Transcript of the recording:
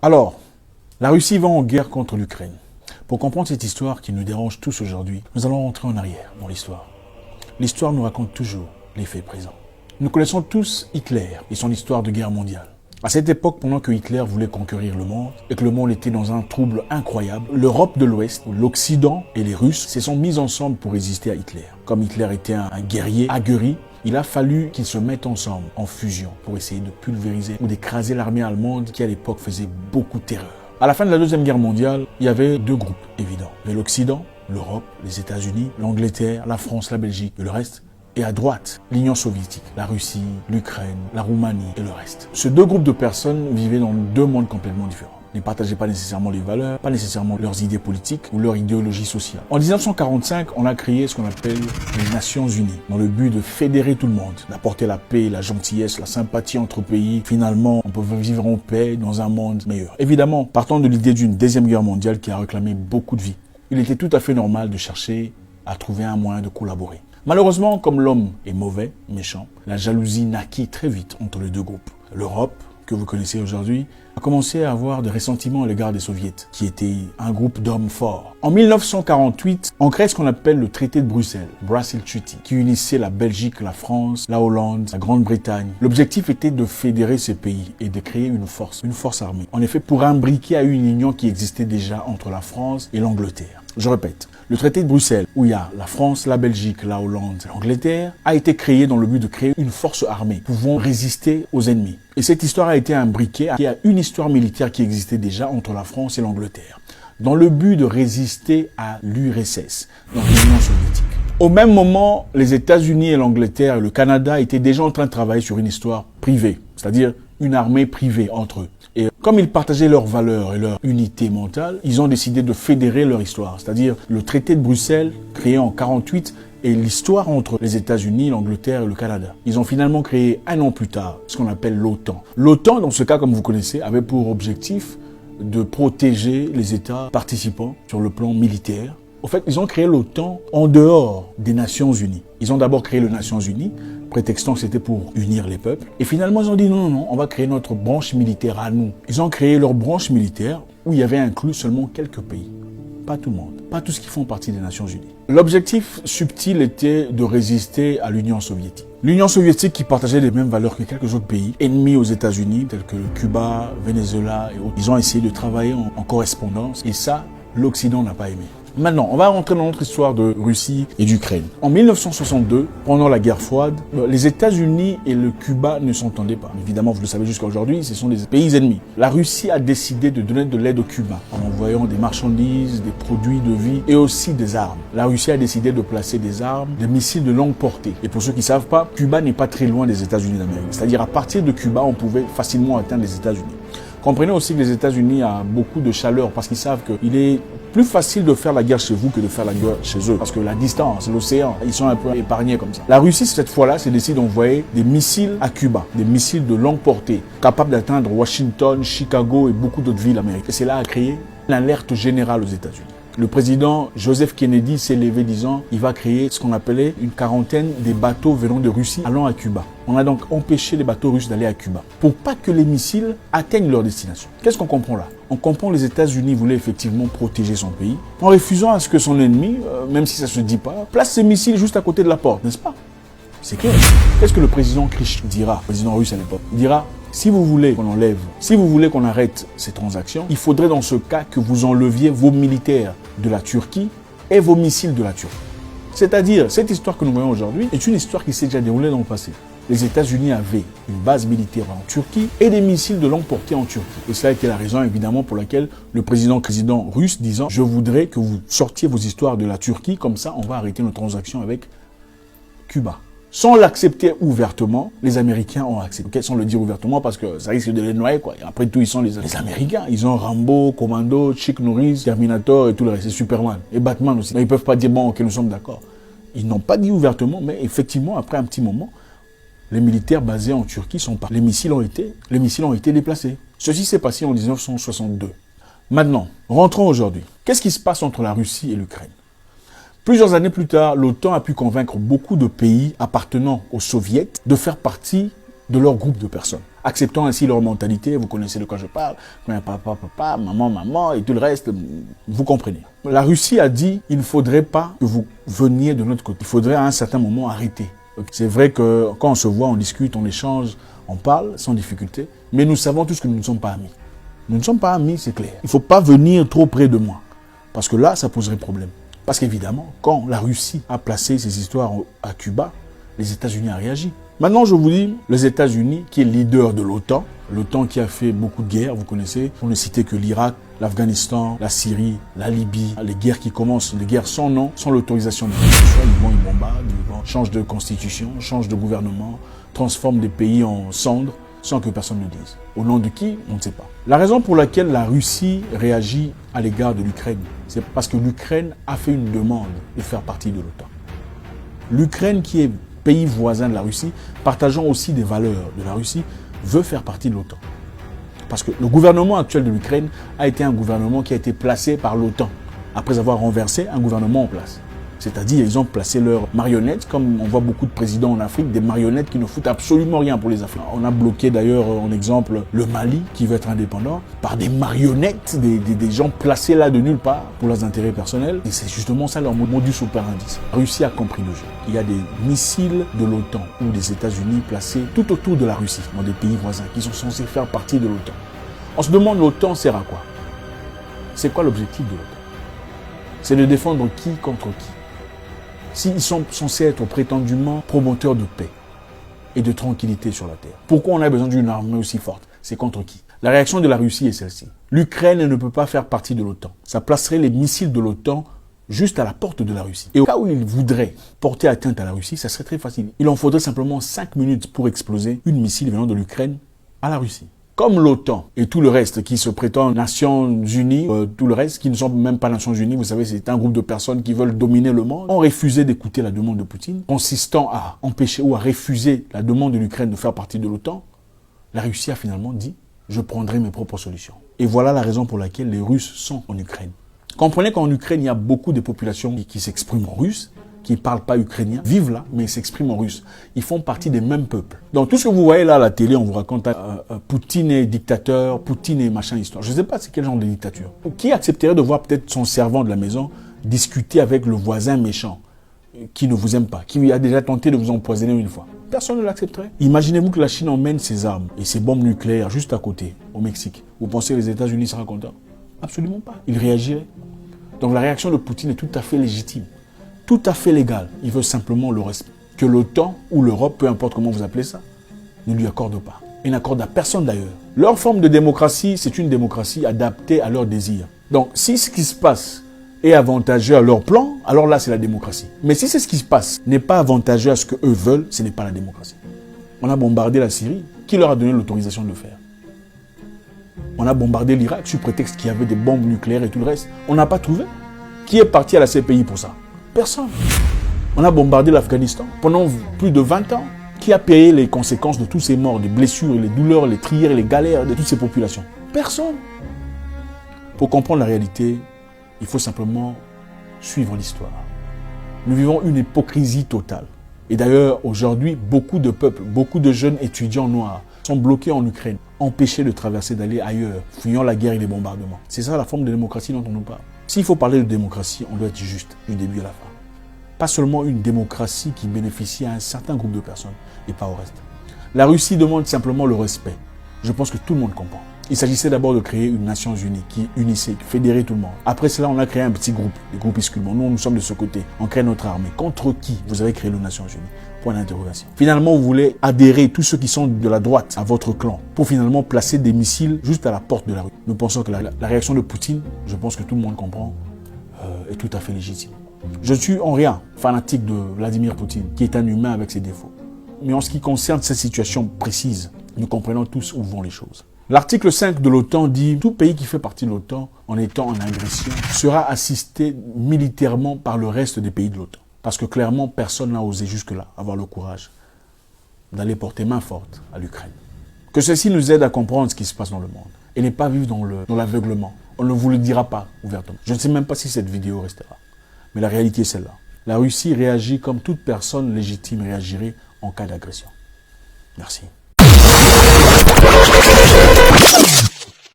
Alors, la Russie va en guerre contre l'Ukraine. Pour comprendre cette histoire qui nous dérange tous aujourd'hui, nous allons rentrer en arrière dans l'histoire. L'histoire nous raconte toujours les faits présents. Nous connaissons tous Hitler et son histoire de guerre mondiale. À cette époque, pendant que Hitler voulait conquérir le monde et que le monde était dans un trouble incroyable, l'Europe de l'Ouest, l'Occident et les Russes se sont mis ensemble pour résister à Hitler. Comme Hitler était un guerrier aguerri, il a fallu qu'ils se mettent ensemble en fusion pour essayer de pulvériser ou d'écraser l'armée allemande qui à l'époque faisait beaucoup de terreur. À la fin de la Deuxième Guerre mondiale, il y avait deux groupes évidents. Il y avait l'Occident, l'Europe, les États-Unis, l'Angleterre, la France, la Belgique et le reste. Et à droite, l'Union soviétique, la Russie, l'Ukraine, la Roumanie et le reste. Ces deux groupes de personnes vivaient dans deux mondes complètement différents. Ils ne partageaient pas nécessairement les valeurs, pas nécessairement leurs idées politiques ou leur idéologie sociale. En 1945, on a créé ce qu'on appelle les Nations Unies, dans le but de fédérer tout le monde, d'apporter la paix, la gentillesse, la sympathie entre pays. Finalement, on peut vivre en paix dans un monde meilleur. Évidemment, partant de l'idée d'une deuxième guerre mondiale qui a réclamé beaucoup de vies, il était tout à fait normal de chercher à trouver un moyen de collaborer. Malheureusement, comme l'homme est mauvais, méchant, la jalousie naquit très vite entre les deux groupes. L'Europe, que vous connaissez aujourd'hui, a commencé à avoir des ressentiments à l'égard des soviets, qui étaient un groupe d'hommes forts. En 1948, on crée ce qu'on appelle le traité de Bruxelles, Brussels Treaty, qui unissait la Belgique, la France, la Hollande, la Grande-Bretagne. L'objectif était de fédérer ces pays et de créer une force armée. En effet, pour imbriquer à une union qui existait déjà entre la France et l'Angleterre. Je répète, le traité de Bruxelles, où il y a la France, la Belgique, la Hollande, l'Angleterre, a été créé dans le but de créer une force armée pouvant résister aux ennemis. Et cette histoire a été imbriquée à une histoire militaire qui existait déjà entre la France et l'Angleterre, dans le but de résister à l'URSS, dans l'Union soviétique. Au même moment, les États-Unis et l'Angleterre et le Canada étaient déjà en train de travailler sur une histoire privée, c'est-à-dire une armée privée entre eux. Et comme ils partageaient leurs valeurs et leur unité mentale, ils ont décidé de fédérer leur histoire, c'est-à-dire le traité de Bruxelles, créé en 1948, et l'histoire entre les États-Unis, l'Angleterre et le Canada. Ils ont finalement créé un an plus tard ce qu'on appelle l'OTAN. L'OTAN, dans ce cas, comme vous connaissez, avait pour objectif de protéger les États participants sur le plan militaire. En fait, ils ont créé l'OTAN en dehors des Nations Unies. Ils ont d'abord créé les Nations Unies, prétextant que c'était pour unir les peuples. Et finalement, ils ont dit non, on va créer notre branche militaire à nous. Ils ont créé leur branche militaire où il y avait inclus seulement quelques pays. Pas tout le monde, pas tous qui font partie des Nations Unies. L'objectif subtil était de résister à l'Union soviétique. L'Union soviétique qui partageait les mêmes valeurs que quelques autres pays, ennemis aux États-Unis, tels que Cuba, Venezuela et autres. Ils ont essayé de travailler en correspondance et ça, l'Occident n'a pas aimé. Maintenant, on va rentrer dans notre histoire de Russie et d'Ukraine. En 1962, pendant la guerre froide, les États-Unis et le Cuba ne s'entendaient pas. Évidemment, vous le savez jusqu'à aujourd'hui, ce sont des pays ennemis. La Russie a décidé de donner de l'aide au Cuba en envoyant des marchandises, des produits de vie et aussi des armes. La Russie a décidé de placer des armes, des missiles de longue portée. Et pour ceux qui ne savent pas, Cuba n'est pas très loin des États-Unis d'Amérique. C'est-à-dire à partir de Cuba, on pouvait facilement atteindre les États-Unis. Comprenez aussi que les États-Unis ont beaucoup de chaleur parce qu'ils savent qu'il est plus facile de faire la guerre chez vous que de faire la guerre chez eux. Parce que la distance, l'océan, ils sont un peu épargnés comme ça. La Russie, cette fois-là, s'est décidé d'envoyer des missiles à Cuba, des missiles de longue portée, capables d'atteindre Washington, Chicago et beaucoup d'autres villes américaines. Et cela a créé une alerte générale aux États-Unis. Le président Joseph Kennedy s'est levé disant il va créer ce qu'on appelait une quarantaine des bateaux venant de Russie allant à Cuba. On a donc empêché les bateaux russes d'aller à Cuba pour pas que les missiles atteignent leur destination. Qu'est-ce qu'on comprend là? On comprend que les États-Unis voulaient effectivement protéger son pays en refusant à ce que son ennemi, même si ça se dit pas, place ses missiles juste à côté de la porte, n'est-ce pas? C'est clair. Qu'est-ce que le président Khrushchev dira, le président russe à l'époque? Il dira si vous voulez qu'on enlève, si vous voulez qu'on arrête ces transactions, il faudrait dans ce cas que vous enleviez vos militaires de la Turquie et vos missiles de la Turquie. C'est-à-dire, cette histoire que nous voyons aujourd'hui est une histoire qui s'est déjà déroulée dans le passé. Les États-Unis avaient une base militaire en Turquie et des missiles de longue portée en Turquie. Et cela a été la raison évidemment pour laquelle le président russe disant « Je voudrais que vous sortiez vos histoires de la Turquie, comme ça on va arrêter nos transactions avec Cuba ». Sans l'accepter ouvertement, les Américains ont accepté. Sans le dire ouvertement parce que ça risque de les noyer, quoi. Et après tout, ils sont les Américains. Ils ont Rambo, Commando, Chuck Norris, Terminator et tout le reste. C'est Superman. Et Batman aussi. Mais ils peuvent pas dire, bon, ok, nous sommes d'accord. Ils n'ont pas dit ouvertement, mais effectivement, après un petit moment, les militaires basés en Turquie sont partis. Les missiles ont été déplacés. Ceci s'est passé en 1962. Maintenant, rentrons aujourd'hui. Qu'est-ce qui se passe entre la Russie et l'Ukraine? Plusieurs années plus tard, l'OTAN a pu convaincre beaucoup de pays appartenant aux soviets de faire partie de leur groupe de personnes. acceptant ainsi leur mentalité. Vous connaissez de quoi je parle, papa, maman, et tout le reste, vous comprenez. La Russie a dit, il ne faudrait pas que vous veniez de notre côté. Il faudrait à un certain moment arrêter. C'est vrai que quand on se voit, on discute, on échange, on parle sans difficulté, mais nous savons tous que nous ne sommes pas amis. Nous ne sommes pas amis, c'est clair. Il ne faut pas venir trop près de moi, parce que là, ça poserait problème. Parce qu'évidemment, quand la Russie a placé ses histoires à Cuba, les États-Unis ont réagi. Maintenant, je vous dis, les États-Unis, qui est leader de l'OTAN qui a fait beaucoup de guerres, vous connaissez, pour ne citer que l'Irak, l'Afghanistan, la Syrie, la Libye, les guerres qui commencent, les guerres sans nom, sans l'autorisation de l'Union, ils bombardent, ils changent de constitution, changent de gouvernement, transforment des pays en cendres, sans que personne ne dise. Au nom de qui, on ne sait pas. La raison pour laquelle la Russie réagit à l'égard de l'Ukraine, c'est parce que l'Ukraine a fait une demande de faire partie de l'OTAN. L'Ukraine, qui est pays voisin de la Russie, partageant aussi des valeurs de la Russie, veut faire partie de l'OTAN. Parce que le gouvernement actuel de l'Ukraine a été un gouvernement qui a été placé par l'OTAN, après avoir renversé un gouvernement en place. C'est-à-dire, ils ont placé leurs marionnettes, comme on voit beaucoup de présidents en Afrique, des marionnettes qui ne foutent absolument rien pour les Africains. On a bloqué d'ailleurs, en exemple, le Mali, qui veut être indépendant, par des marionnettes, des gens placés là de nulle part pour leurs intérêts personnels. Et c'est justement ça leur modus operandi. La Russie a compris le jeu. Il y a des missiles de l'OTAN ou des États-Unis placés tout autour de la Russie, dans des pays voisins, qui sont censés faire partie de l'OTAN. On se demande, l'OTAN sert à quoi? C'est quoi l'objectif de l'OTAN? C'est de défendre qui contre qui? S'ils sont censés être prétendument promoteurs de paix et de tranquillité sur la Terre, pourquoi on a besoin d'une armée aussi forte? C'est contre qui? La réaction de la Russie est celle-ci. L'Ukraine ne peut pas faire partie de l'OTAN. Ça placerait les missiles de l'OTAN juste à la porte de la Russie. Et au cas où ils voudraient porter atteinte à la Russie, ça serait très facile. Il en faudrait simplement 5 minutes pour exploser une missile venant de l'Ukraine à la Russie. Comme l'OTAN et tout le reste qui se prétend Nations Unies, tout le reste qui ne sont même pas Nations Unies, vous savez, c'est un groupe de personnes qui veulent dominer le monde, ont refusé d'écouter la demande de Poutine, consistant à empêcher ou à refuser la demande de l'Ukraine de faire partie de l'OTAN. La Russie a finalement dit, je prendrai mes propres solutions. Et voilà la raison pour laquelle les Russes sont en Ukraine. Comprenez qu'en Ukraine, il y a beaucoup de populations qui s'expriment en russe, qui ne parlent pas ukrainien, vivent là, mais s'expriment en russe. Ils font partie des mêmes peuples. Donc tout ce que vous voyez là à la télé, on vous raconte Poutine est dictateur, Poutine est machin histoire. Je ne sais pas c'est quel genre de dictature. Qui accepterait de voir peut-être son servant de la maison discuter avec le voisin méchant qui ne vous aime pas, qui a déjà tenté de vous empoisonner une fois? Personne ne l'accepterait. Imaginez-vous que la Chine emmène ses armes et ses bombes nucléaires juste à côté, au Mexique. Vous pensez que les États-Unis seraient contents? Absolument pas. Ils réagiraient. Donc la réaction de Poutine est tout à fait légitime. Tout à fait légal. Il veut simplement le respect. Que l'OTAN ou l'Europe, peu importe comment vous appelez ça, ne lui accorde pas. Et n'accorde à personne d'ailleurs. Leur forme de démocratie, c'est une démocratie adaptée à leurs désirs. Donc, si ce qui se passe est avantageux à leur plan, alors là, c'est la démocratie. Mais si c'est ce qui se passe n'est pas avantageux à ce qu'eux veulent, ce n'est pas la démocratie. On a bombardé la Syrie. Qui leur a donné l'autorisation de le faire? On a bombardé l'Irak sous prétexte qu'il y avait des bombes nucléaires et tout le reste. On n'a pas trouvé. Qui est parti à la CPI pour ça? Personne. On a bombardé l'Afghanistan pendant plus de 20 ans. Qui a payé les conséquences de tous ces morts, les blessures, les douleurs, les trières, les galères de toutes ces populations? Personne. Pour comprendre la réalité, il faut simplement suivre l'histoire. Nous vivons une hypocrisie totale. Et d'ailleurs, aujourd'hui, beaucoup de peuples, beaucoup de jeunes étudiants noirs sont bloqués en Ukraine, empêchés de traverser, d'aller ailleurs, fuyant la guerre et les bombardements. C'est ça la forme de démocratie dont on nous parle. S'il faut parler de démocratie, on doit être juste du début à la fin. Pas seulement une démocratie qui bénéficie à un certain groupe de personnes et pas au reste. La Russie demande simplement le respect. Je pense que tout le monde comprend. Il s'agissait d'abord de créer une Nations Unies qui unissait, qui fédérait tout le monde. Après cela, on a créé un petit groupe, des groupuscules. Bon, nous sommes de ce côté. On crée notre armée. Contre qui vous avez créé les Nations Unies? Point d'interrogation. Finalement, vous voulez adhérer tous ceux qui sont de la droite à votre clan pour finalement placer des missiles juste à la porte de la rue. Nous pensons que la réaction de Poutine, je pense que tout le monde comprend, est tout à fait légitime. Je suis en rien fanatique de Vladimir Poutine, qui est un humain avec ses défauts. Mais en ce qui concerne cette situation précise, nous comprenons tous où vont les choses. L'article 5 de l'OTAN dit « Tout pays qui fait partie de l'OTAN, en étant en agression, sera assisté militairement par le reste des pays de l'OTAN. » Parce que clairement, personne n'a osé jusque-là avoir le courage d'aller porter main forte à l'Ukraine. Que ceci nous aide à comprendre ce qui se passe dans le monde et ne pas vivre dans l'aveuglement. On ne vous le dira pas ouvertement. Je ne sais même pas si cette vidéo restera. Mais la réalité est celle-là. La Russie réagit comme toute personne légitime réagirait en cas d'agression. Merci.